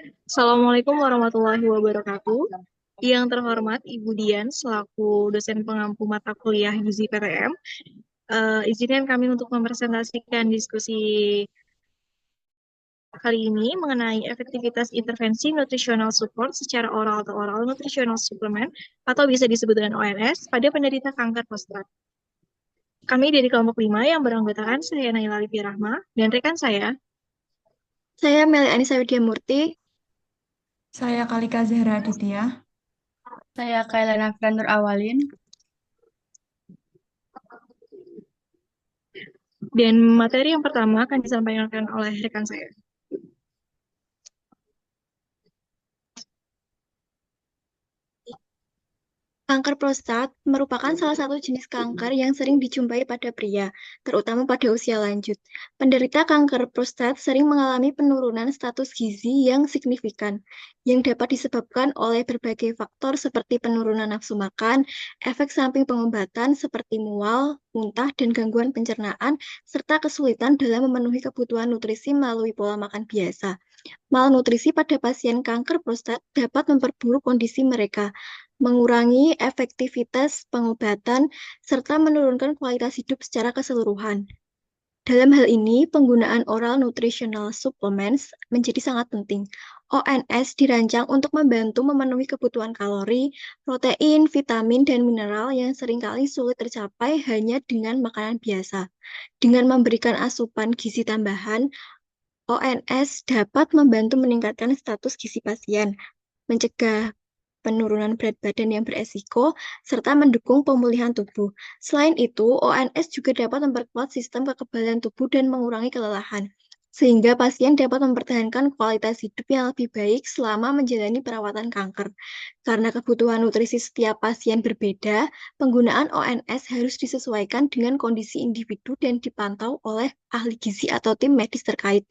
Assalamualaikum warahmatullahi wabarakatuh. Yang terhormat Ibu Dian selaku dosen pengampu mata kuliah Gizi PTM, izinkan kami untuk mempresentasikan diskusi kali ini mengenai efektivitas intervensi nutritional support secara oral atau oral nutritional supplement atau bisa disebut dengan ONS pada penderita kanker prostat. Kami dari kelompok 5 yang beranggotakan saya Naila Livi Rahma dan rekan saya. Saya Meli Anissa Widyamurti. Saya Kalika Zahra Aditya. Saya Kailana Nur Awalin. Dan materi yang pertama akan disampaikan oleh rekan saya. Kanker prostat merupakan salah satu jenis kanker yang sering dijumpai pada pria, terutama pada usia lanjut. Penderita kanker prostat sering mengalami penurunan status gizi yang signifikan, yang dapat disebabkan oleh berbagai faktor seperti penurunan nafsu makan, efek samping pengobatan seperti mual, muntah, dan gangguan pencernaan, serta kesulitan dalam memenuhi kebutuhan nutrisi melalui pola makan biasa. Malnutrisi pada pasien kanker prostat dapat memperburuk kondisi mereka, mengurangi efektivitas pengobatan, serta menurunkan kualitas hidup secara keseluruhan. Dalam hal ini, penggunaan oral nutritional supplements menjadi sangat penting. ONS dirancang untuk membantu memenuhi kebutuhan kalori, protein, vitamin, dan mineral yang seringkali sulit tercapai hanya dengan makanan biasa. Dengan memberikan asupan gizi tambahan, ONS dapat membantu meningkatkan status gizi pasien, mencegah penurunan berat badan yang beresiko, serta mendukung pemulihan tubuh. Selain itu, ONS juga dapat memperkuat sistem kekebalan tubuh dan mengurangi kelelahan, sehingga pasien dapat mempertahankan kualitas hidup yang lebih baik selama menjalani perawatan kanker. Karena kebutuhan nutrisi setiap pasien berbeda, penggunaan ONS harus disesuaikan dengan kondisi individu dan dipantau oleh ahli gizi atau tim medis terkait.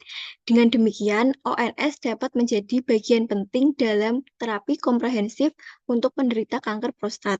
Dengan demikian, ONS dapat menjadi bagian penting dalam terapi komprehensif untuk penderita kanker prostat.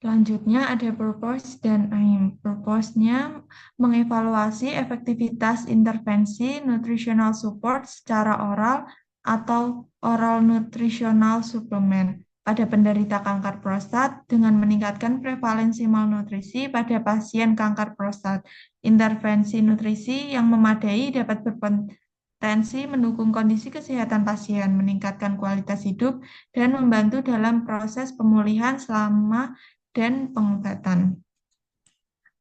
Selanjutnya ada purpose dan aim. Purpose-nya mengevaluasi efektivitas intervensi nutritional support secara oral atau oral nutritional supplement pada penderita kanker prostat dengan meningkatkan prevalensi malnutrisi pada pasien kanker prostat. Intervensi nutrisi yang memadai dapat berpotensi mendukung kondisi kesehatan pasien, meningkatkan kualitas hidup, dan membantu dalam proses pemulihan selama dan pengobatan.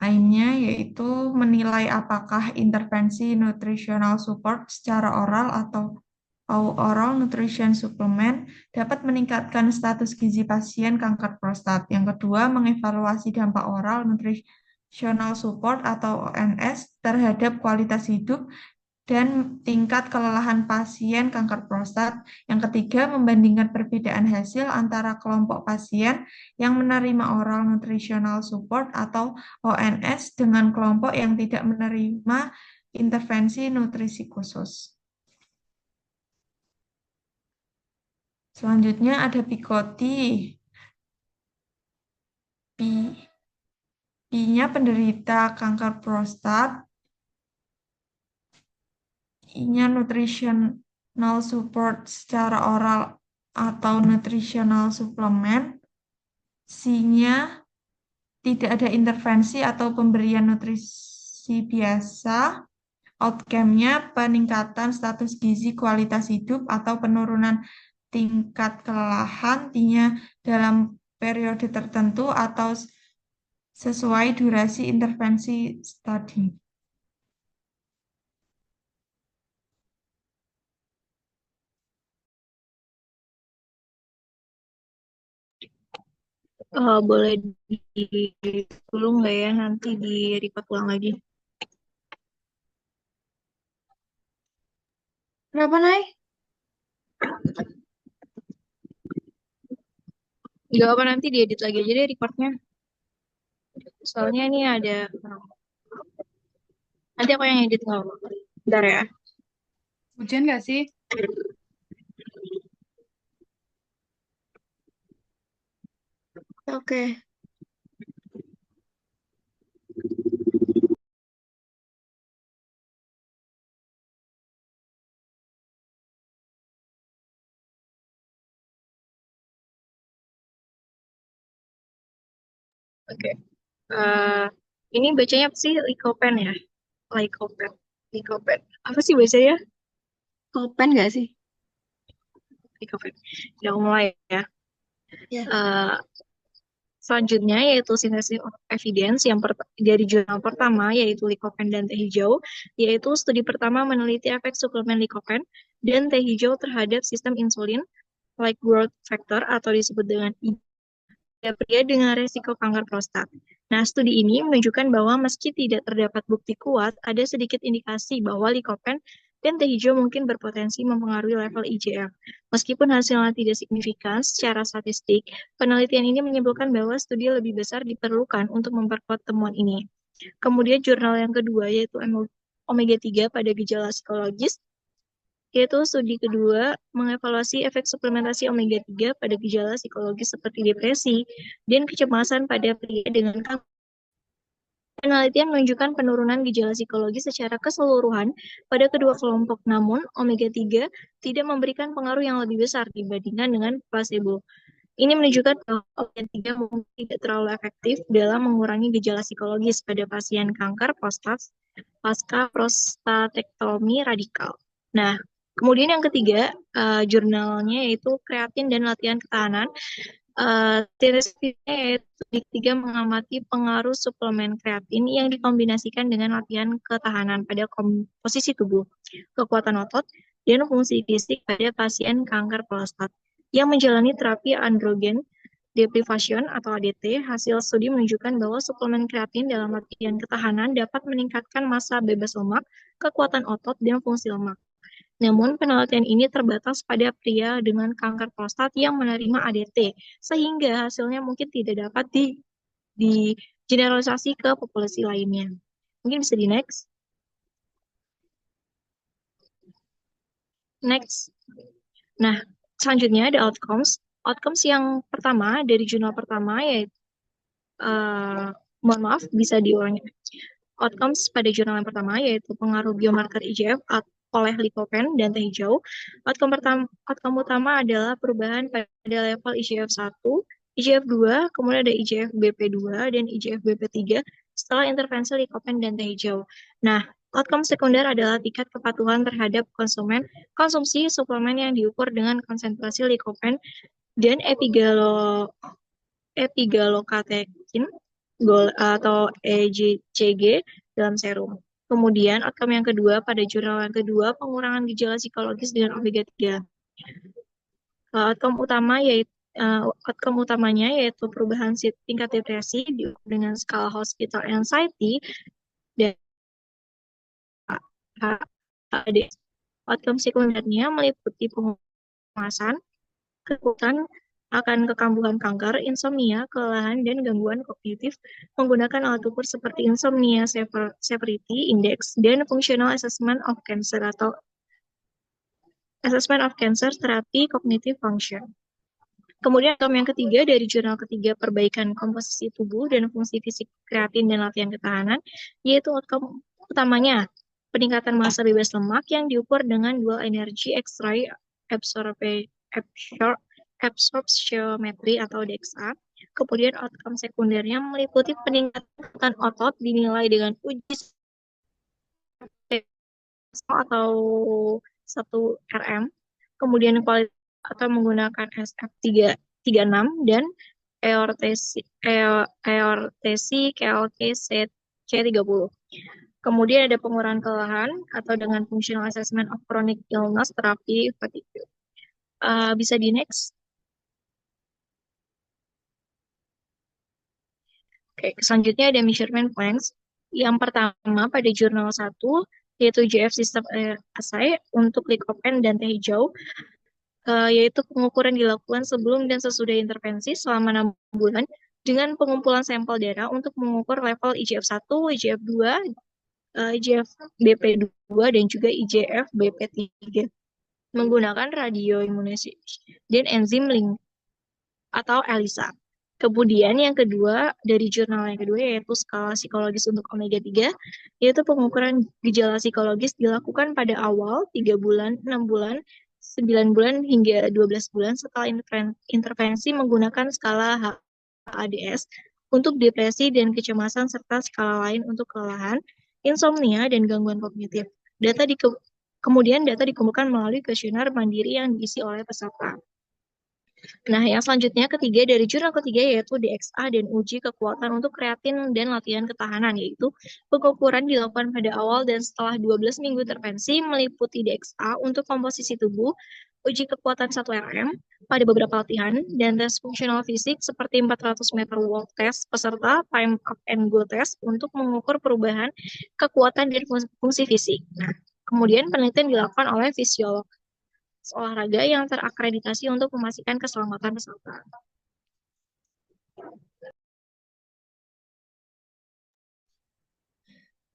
Aimnya yaitu menilai apakah intervensi nutritional support secara oral atau oral nutrition supplement dapat meningkatkan status gizi pasien kanker prostat. Yang kedua, mengevaluasi dampak oral nutritional support atau ONS terhadap kualitas hidup dan tingkat kelelahan pasien kanker prostat. Yang ketiga, membandingkan perbedaan hasil antara kelompok pasien yang menerima oral nutritional support atau ONS dengan kelompok yang tidak menerima intervensi nutrisi khusus. Selanjutnya ada Pikoti. P-nya penderita kanker prostat, I-nya nutritional support secara oral atau nutritional supplement, C-nya tidak ada intervensi atau pemberian nutrisi biasa, outcome-nya peningkatan status gizi kualitas hidup atau penurunan tingkat kelelahan, T-nya dalam periode tertentu atau sesuai durasi intervensi tadi. Boleh di dulu nggak ya, nanti di record ulang lagi. Kenapa, Nay? Nggak apa, nanti diedit lagi aja deh recordnya. Soalnya ini ada, nanti aku yang edit nggak apa-apa. Bentar ya. Hujan nggak sih? Oke. Oke. Eh, ini bacanya apa sih? Lycopene ya? Lycopene. Lycopene. Apa sih bacanya? Kopen nggak sih? Lycopene. Ya, aku mulai ya. Ya. Eh, Selanjutnya yaitu sintesis of evidence yang dari jurnal pertama yaitu Lycopene dan teh hijau, yaitu studi pertama meneliti efek suplemen Lycopene dan teh hijau terhadap sistem insulin like growth factor atau disebut dengan pada pria dengan resiko kanker prostat. Nah, studi ini menunjukkan bahwa meski tidak terdapat bukti kuat, ada sedikit indikasi bahwa Lycopene dan teh hijau mungkin berpotensi mempengaruhi level IGF. Meskipun hasilnya tidak signifikan secara statistik, penelitian ini menyimpulkan bahwa studi lebih besar diperlukan untuk memperkuat temuan ini. Kemudian jurnal yang kedua yaitu omega 3 pada gejala psikologis, yaitu studi kedua mengevaluasi efek suplementasi omega 3 pada gejala psikologis seperti depresi dan kecemasan pada pria dengan kanker. Penelitian menunjukkan penurunan gejala psikologis secara keseluruhan pada kedua kelompok, namun omega 3 tidak memberikan pengaruh yang lebih besar dibandingkan dengan placebo. Ini menunjukkan bahwa omega 3 mungkin tidak terlalu efektif dalam mengurangi gejala psikologis pada pasien kanker prostat pasca prostatektomi radikal. Nah, kemudian yang ketiga, jurnalnya yaitu kreatin dan latihan ketahanan. Teorisnya yaitu ketiga mengamati pengaruh suplemen kreatin yang dikombinasikan dengan latihan ketahanan pada komposisi tubuh, kekuatan otot, dan fungsi fisik pada pasien kanker prostat yang menjalani terapi androgen deprivation atau ADT. Hasil studi menunjukkan bahwa suplemen kreatin dalam latihan ketahanan dapat meningkatkan massa bebas lemak, kekuatan otot, dan fungsi lemak. Namun, penelitian ini terbatas pada pria dengan kanker prostat yang menerima ADT, sehingga hasilnya mungkin tidak dapat generalisasi ke populasi lainnya. Mungkin bisa di next. Next. Nah, selanjutnya ada outcomes. Outcomes yang pertama dari jurnal pertama yaitu, mohon maaf, bisa diulangi. Outcomes pada jurnal yang pertama yaitu pengaruh biomarker IGF oleh Lycopene dan teh hijau. Outcome utama adalah perubahan pada level IGF 1, IGF 2, kemudian ada IGF BP2 dan IGF BP3 setelah intervensi Lycopene dan teh hijau. Nah, outcome sekunder adalah tingkat kepatuhan terhadap konsumsi suplemen yang diukur dengan konsentrasi Lycopene dan epigalokatekin atau EGCG dalam serum. Kemudian outcome yang kedua pada jurnal yang kedua pengurangan gejala psikologis dengan omega 3. Outcome utamanya yaitu perubahan tingkat depresi dengan skala hospital anxiety dan HAD. Outcome sekundernya meliputi pengemasan, ketakutan akan kekambuhan kanker, insomnia, kelelahan, dan gangguan kognitif menggunakan alat ukur seperti Insomnia Severity Index dan Functional Assessment of Cancer atau Assessment of Cancer Therapy Cognitive Function. Kemudian outcome yang ketiga dari jurnal ketiga perbaikan komposisi tubuh dan fungsi fisik kreatin dan latihan ketahanan, yaitu outcome utamanya peningkatan massa bebas lemak yang diukur dengan dual energy X-ray absorptiometry atau DEXA. Kemudian outcome sekundernya meliputi peningkatan otot dinilai dengan uji atau 1 RM, kemudian kualitas atau menggunakan SF36 dan EORTC KLK-C30. Kemudian ada pengurangan kelelahan atau dengan functional assessment of chronic illness terapi fatigue. Bisa di next. Oke, selanjutnya ada measurement plans. Yang pertama pada jurnal 1 yaitu GF System Assay untuk Lycopene dan teh hijau, yaitu pengukuran dilakukan sebelum dan sesudah intervensi selama 6 bulan dengan pengumpulan sampel darah untuk mengukur level IGF 1, IGF 2, IGF BP2 dan juga IGF BP3 menggunakan radioimunisasi dan enzim link atau ELISA. Kemudian yang kedua, dari jurnal yang kedua yaitu skala psikologis untuk omega 3, yaitu pengukuran gejala psikologis dilakukan pada awal 3 bulan, 6 bulan, 9 bulan hingga 12 bulan setelah intervensi menggunakan skala HADS untuk depresi dan kecemasan serta skala lain untuk kelelahan, insomnia, dan gangguan kognitif. Kemudian data dikumpulkan melalui kuesioner mandiri yang diisi oleh peserta. Nah, yang selanjutnya ketiga dari jurnal ketiga yaitu DXA dan uji kekuatan untuk kreatin dan latihan ketahanan, yaitu pengukuran dilakukan pada awal dan setelah 12 minggu intervensi meliputi DXA untuk komposisi tubuh, uji kekuatan 1 RM pada beberapa latihan, dan tes fungsional fisik seperti 400 meter walk test peserta time up and go test untuk mengukur perubahan kekuatan dan fungsi fisik. Nah, kemudian penelitian dilakukan oleh fisiolog olahraga yang terakreditasi untuk memastikan keselamatan peserta.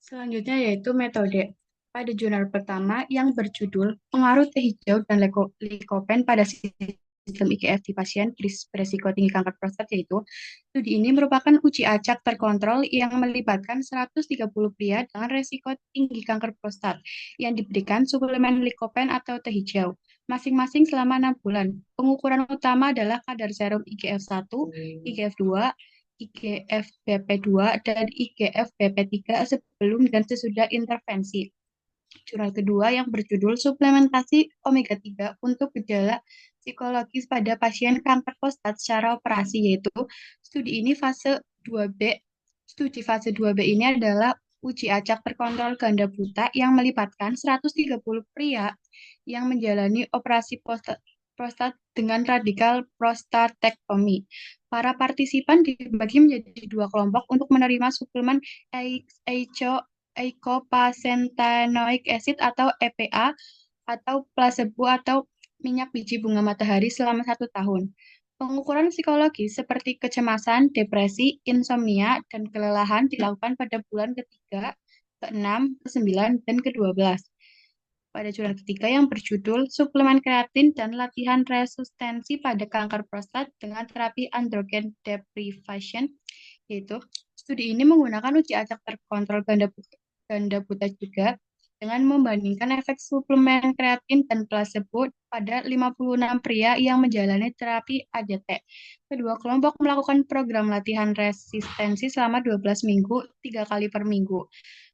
Selanjutnya yaitu metode. Pada jurnal pertama yang berjudul Pengaruh teh hijau dan likopen pada sistem IGF di pasien berisiko tinggi kanker prostat, yaitu studi ini merupakan uji acak terkontrol yang melibatkan 130 pria dengan resiko tinggi kanker prostat yang diberikan suplemen likopen atau teh hijau masing-masing selama 6 bulan. Pengukuran utama adalah kadar serum IGF-1, IGF-2, IGF-BP2, dan IGF-BP3 sebelum dan sesudah intervensi. Jurnal kedua yang berjudul Suplementasi Omega 3 untuk gejala psikologis pada pasien kanker prostat secara operasi, yaitu studi ini fase 2B. Studi fase 2B ini adalah uji acak terkontrol ganda buta yang melibatkan 130 pria yang menjalani operasi prostat dengan radikal prostatektomi. Para partisipan dibagi menjadi 2 kelompok untuk menerima suplemen eicosapentaenoic acid atau EPA atau placebo atau minyak biji bunga matahari selama 1 tahun. Pengukuran psikologi seperti kecemasan, depresi, insomnia, dan kelelahan dilakukan pada bulan ke-3, ke-6, ke-9, dan ke-12. Pada jurnal ketiga yang berjudul Suplemen Kreatin dan Latihan Resistensi pada Kanker Prostat dengan Terapi Androgen Deprivation, yaitu studi ini menggunakan uji acak terkontrol ganda buta juga dengan membandingkan efek suplemen kreatin dan placebo pada 56 pria yang menjalani terapi ADT. Kedua kelompok melakukan program latihan resistensi selama 12 minggu, 3 kali per minggu.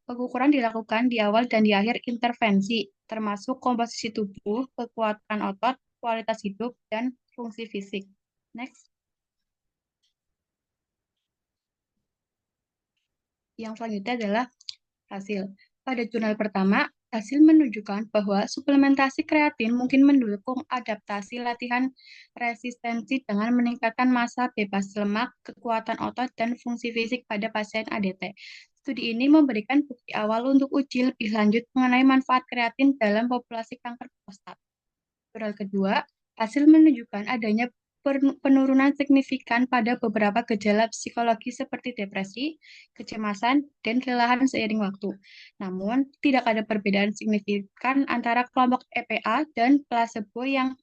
Pengukuran dilakukan di awal dan di akhir intervensi, termasuk komposisi tubuh, kekuatan otot, kualitas hidup, dan fungsi fisik. Next. Yang selanjutnya adalah hasil. Pada jurnal pertama, hasil menunjukkan bahwa suplementasi kreatin mungkin mendukung adaptasi latihan resistensi dengan meningkatkan massa bebas lemak, kekuatan otot, dan fungsi fisik pada pasien ADT. Studi ini memberikan bukti awal untuk uji lebih lanjut mengenai manfaat kreatin dalam populasi kanker prostat. Jurnal kedua, hasil menunjukkan adanya penurunan signifikan pada beberapa gejala psikologi seperti depresi, kecemasan, dan kelelahan seiring waktu. Namun, tidak ada perbedaan signifikan antara kelompok EPA dan placebo yang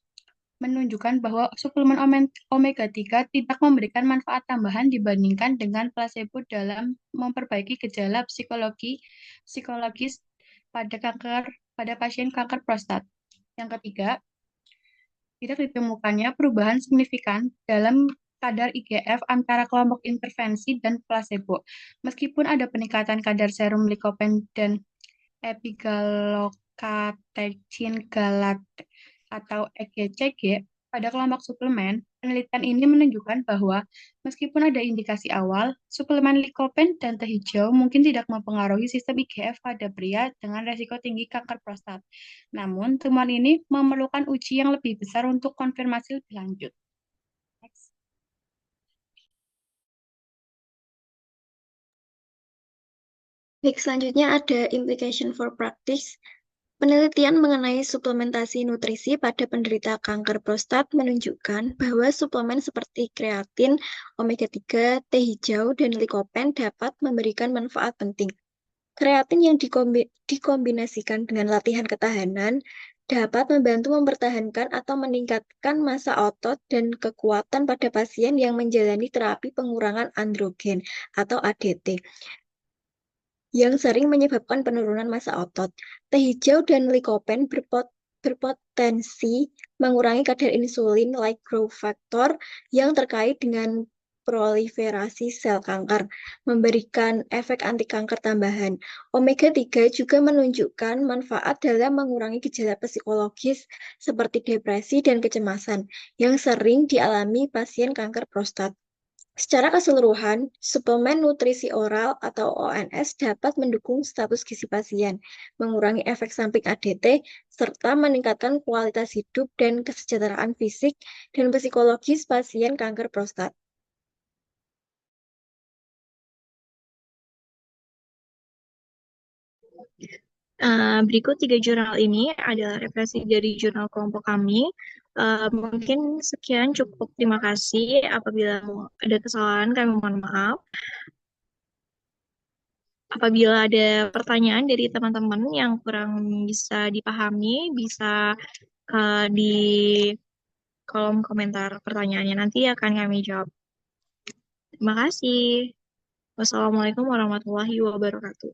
menunjukkan bahwa suplemen omega 3 tidak memberikan manfaat tambahan dibandingkan dengan placebo dalam memperbaiki gejala psikologis pada pasien kanker prostat. Yang ketiga, tidak ditemukannya perubahan signifikan dalam kadar IGF antara kelompok intervensi dan placebo. Meskipun ada peningkatan kadar serum likopen dan epigallocatechin galate atau EGCG pada kelompok suplemen, penelitian ini menunjukkan bahwa meskipun ada indikasi awal, suplemen likopen dan teh hijau mungkin tidak mempengaruhi sistem IGF pada pria dengan resiko tinggi kanker prostat. Namun, temuan ini memerlukan uji yang lebih besar untuk konfirmasi lebih lanjut. Next. Baik, selanjutnya ada implication for practice. Penelitian mengenai suplementasi nutrisi pada penderita kanker prostat menunjukkan bahwa suplemen seperti kreatin, omega 3, teh hijau, dan likopen dapat memberikan manfaat penting. Kreatin yang dikombinasikan dengan latihan ketahanan dapat membantu mempertahankan atau meningkatkan massa otot dan kekuatan pada pasien yang menjalani terapi pengurangan androgen atau ADT yang sering menyebabkan penurunan massa otot. Teh hijau dan likopen berpotensi mengurangi kadar insulin like growth factor yang terkait dengan proliferasi sel kanker, memberikan efek anti kanker tambahan. Omega 3 juga menunjukkan manfaat dalam mengurangi gejala psikologis seperti depresi dan kecemasan yang sering dialami pasien kanker prostat. Secara keseluruhan, suplemen nutrisi oral atau ONS dapat mendukung status gizi pasien, mengurangi efek samping ADT, serta meningkatkan kualitas hidup dan kesejahteraan fisik dan psikologis pasien kanker prostat. Berikut 3 jurnal ini adalah referensi dari jurnal kelompok kami. Mungkin sekian cukup. Terima kasih. Apabila ada kesalahan, kami mohon maaf. Apabila ada pertanyaan dari teman-teman yang kurang bisa dipahami, bisa di kolom komentar pertanyaannya. Nanti akan kami jawab. Terima kasih. Wassalamualaikum warahmatullahi wabarakatuh.